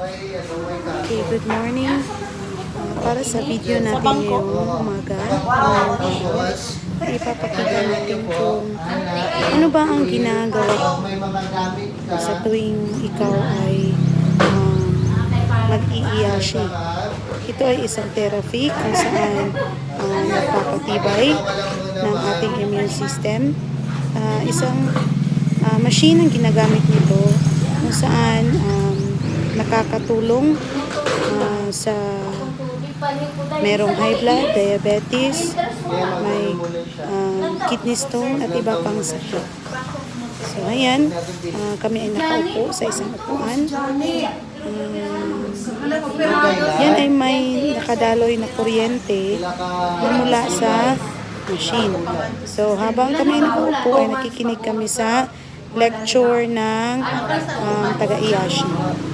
Okay, good morning. Para sa video natin ngayong umaga, ipapakita natin kung ano ba ang ginagawa sa tuwing ikaw ay mag-iiyashi. Ito ay isang therapy kung saan nagpapatibay ng ating immune system. Isang machine ang ginagamit nito kung saan nakakatulong sa merong high blood, diabetes, may kidney stone at iba pang sakit. So ayan, kami ay nakaupo sa isang upuan. Yan ay may nakadaloy na kuryente na mula sa machine. So habang kami ay nakaupo ay nakikinig kami sa lecture ng taga-iyashi.